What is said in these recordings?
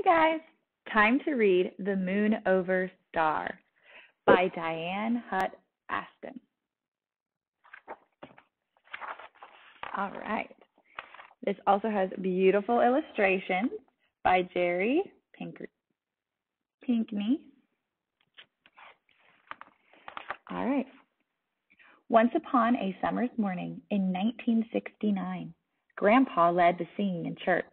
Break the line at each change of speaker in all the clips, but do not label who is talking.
Hi guys, time to read The Moon Over Star by Dianna Hutts Aston. All right. This also has beautiful illustrations by Jerry Pinkney. All right. Once upon a summer's morning in 1969, Grandpa led the singing in church.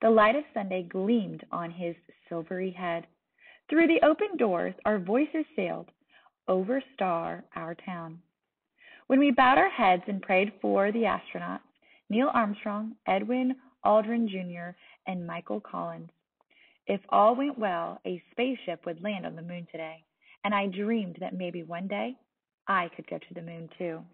The light of Sunday gleamed on his silvery head. Through the open doors, our voices sailed over Star, our town. When we bowed our heads and prayed for the astronauts, Neil Armstrong, Edwin Aldrin Jr., and Michael Collins. If all went well, a spaceship would land on the moon today, and I dreamed that maybe one day I could go to the moon too.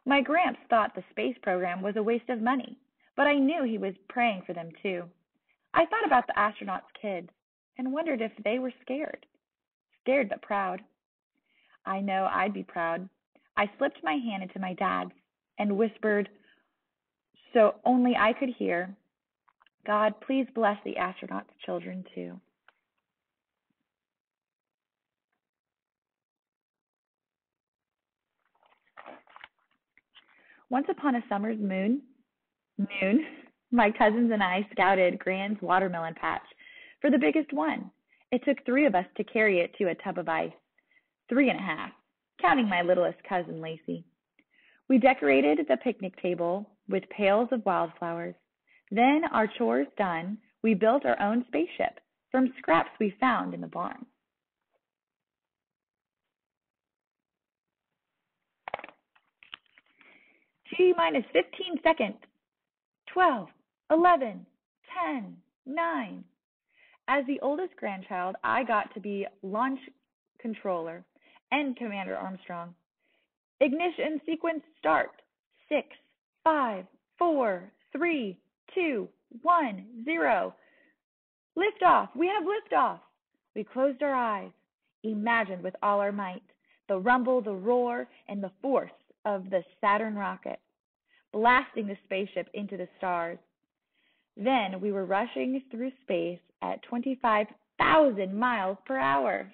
My Gramps thought the space program was a waste of money, but I knew he was praying for them too. I thought about the astronauts' kids and wondered if they were scared. Scared but proud. I know I'd be proud. I slipped my hand into my dad's and whispered, so only I could hear, God, please bless the astronauts' children too. Once upon a summer's noon, my cousins and I scouted Gran's watermelon patch for the biggest one. It took 3 of us to carry it to a tub of ice, 3.5, counting my littlest cousin, Lacey. We decorated the picnic table with pails of wildflowers. Then, our chores done, we built our own spaceship from scraps we found in the barn. T-minus 15 seconds. 12, 11, 10, 9. As the oldest grandchild, I got to be launch controller and Commander Armstrong. Ignition sequence start. 6, 5, 4, 3, 2, 1, 0. Liftoff. We have liftoff. We closed our eyes, imagined with all our might the rumble, the roar, and the force of the Saturn rocket, blasting the spaceship into the stars. Then we were rushing through space at 25,000 miles per hour.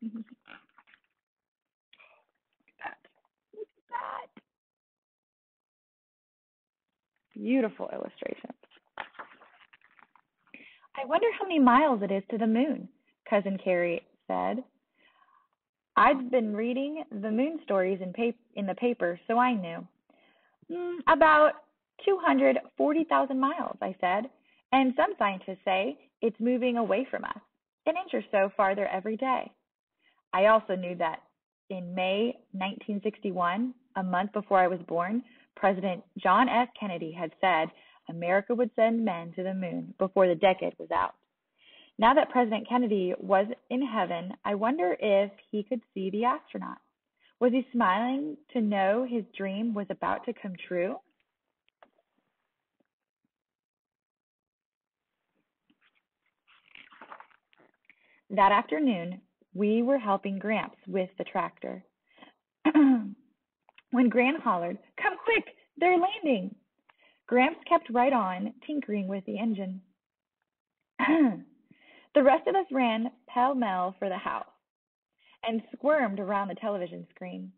Look at that. Beautiful illustration. I wonder how many miles it is to the moon, Cousin Carrie said. I'd been reading the moon stories in the paper, so I knew. About 240,000 miles, I said, and some scientists say it's moving away from us, an inch or so farther every day. I also knew that in May 1961, a month before I was born, President John F. Kennedy had said America would send men to the moon before the decade was out. Now that President Kennedy was in heaven, I wonder if he could see the astronaut. Was he smiling to know his dream was about to come true? That afternoon, we were helping Gramps with the tractor. When Gran hollered, "Come quick, they're landing!" Gramps kept right on, tinkering with the engine. The rest of us ran pell-mell for the house and squirmed around the television screen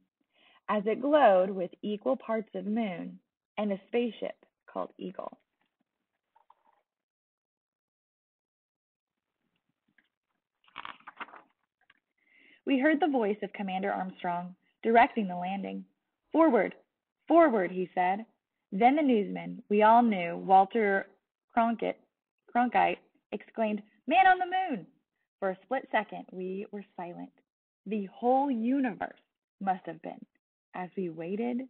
as it glowed with equal parts of moon and a spaceship called Eagle. We heard the voice of Commander Armstrong directing the landing. "Forward, forward," he said. Then the newsman we all knew, Walter Cronkite, exclaimed, "Man on the moon!" For a split second, we were silent. The whole universe must have been, as we waited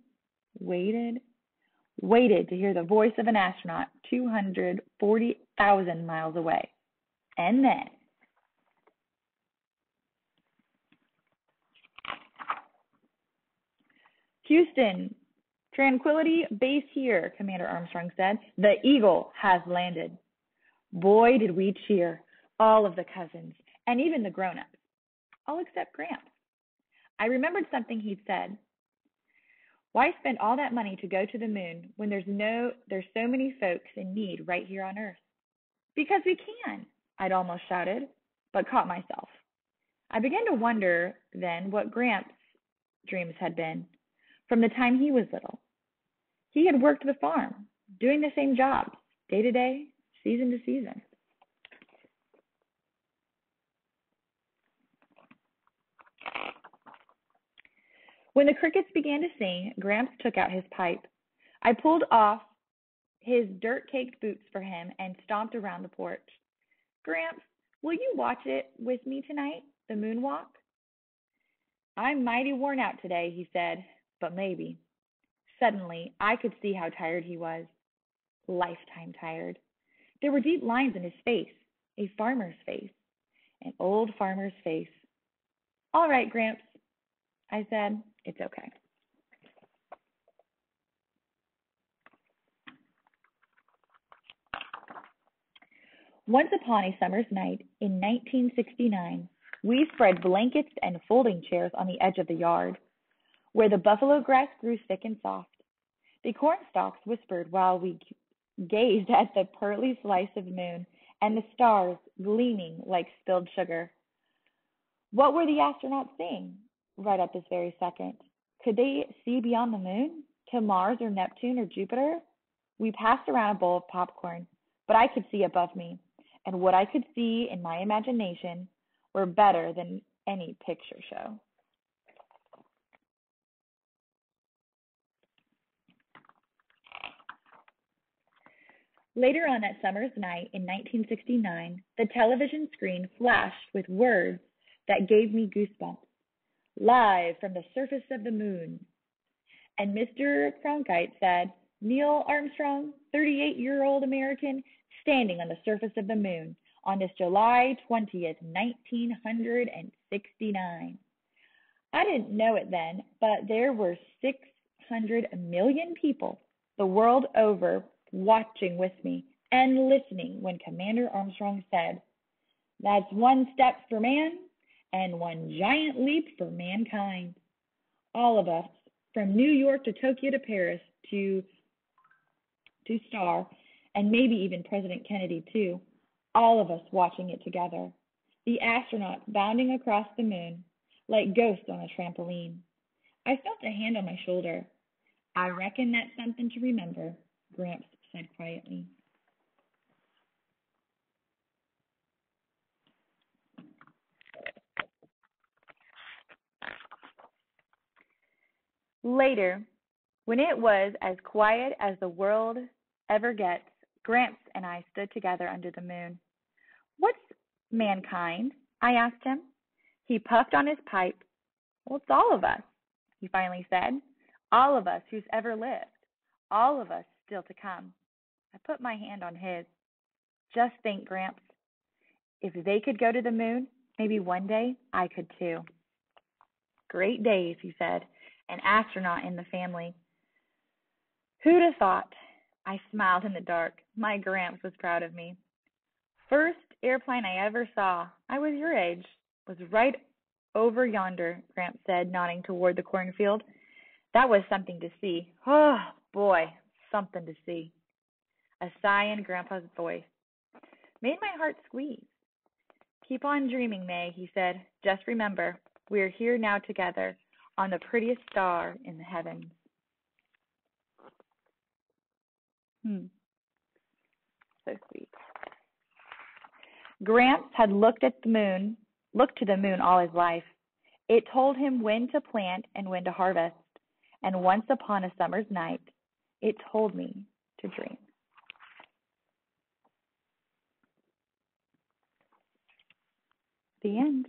to hear the voice of an astronaut 240,000 miles away. And then, "Houston, Tranquility Base here," Commander Armstrong said. "The Eagle has landed." Boy, did we cheer, all of the cousins, and even the grown-ups. all except Gramps. I remembered something he'd said. Why spend all that money to go to the moon when there's so many folks in need right here on Earth? Because we can, I'd almost shouted, but caught myself. I began to wonder then what Gramps' dreams had been from the time he was little. He had worked the farm, doing the same jobs, day to day, season to season. When the crickets began to sing, Gramps took out his pipe. I pulled off his dirt-caked boots for him and stomped around the porch. Gramps, will you watch it with me tonight, the moonwalk? I'm mighty worn out today, he said, but maybe. Suddenly, I could see how tired he was. Lifetime tired. There were deep lines in his face, a farmer's face, an old farmer's face. All right, Gramps, I said, it's okay. Once upon a summer's night in 1969, we spread blankets and folding chairs on the edge of the yard, where the buffalo grass grew thick and soft. The corn stalks whispered while we gazed at the pearly slice of moon and the stars gleaming like spilled sugar. What were the astronauts seeing right at this very second? Could they see beyond the moon, to Mars or Neptune or Jupiter? We passed around a bowl of popcorn, but I could see above me, and what I could see in my imagination were better than any picture show. Later on that summer's night in 1969, the television screen flashed with words that gave me goosebumps. Live from the surface of the moon. And Mr. Cronkite said, Neil Armstrong, 38-year-old American, standing on the surface of the moon on this July 20th, 1969. I didn't know it then, but there were 600 million people the world over watching with me and listening when Commander Armstrong said, that's one step for man and one giant leap for mankind. All of us, from New York to Tokyo to Paris to Star, and maybe even President Kennedy too, all of us watching it together. The astronauts bounding across the moon like ghosts on a trampoline. I felt a hand on my shoulder. I reckon that's something to remember, Gramps said quietly. Later, when it was as quiet as the world ever gets, Gramps and I stood together under the moon. What's mankind? I asked him. He puffed on his pipe. Well, it's all of us, he finally said. All of us who's ever lived. All of us still to come. I put my hand on his. Just think, Gramps. If they could go to the moon, maybe one day I could too. Great days, he said. An astronaut in the family. Who'd have thought? I smiled in the dark. My Gramps was proud of me. First airplane I ever saw, I was your age, was right over yonder, Gramps said, nodding toward the cornfield. That was something to see. Oh, boy, something to see. A sigh in Grandpa's voice made my heart squeeze. Keep on dreaming, May, he said. Just remember, we're here now together on the prettiest star in the heavens. So sweet. Gramps had looked to the moon all his life. It told him when to plant and when to harvest. And once upon a summer's night, it told me to dream. The end.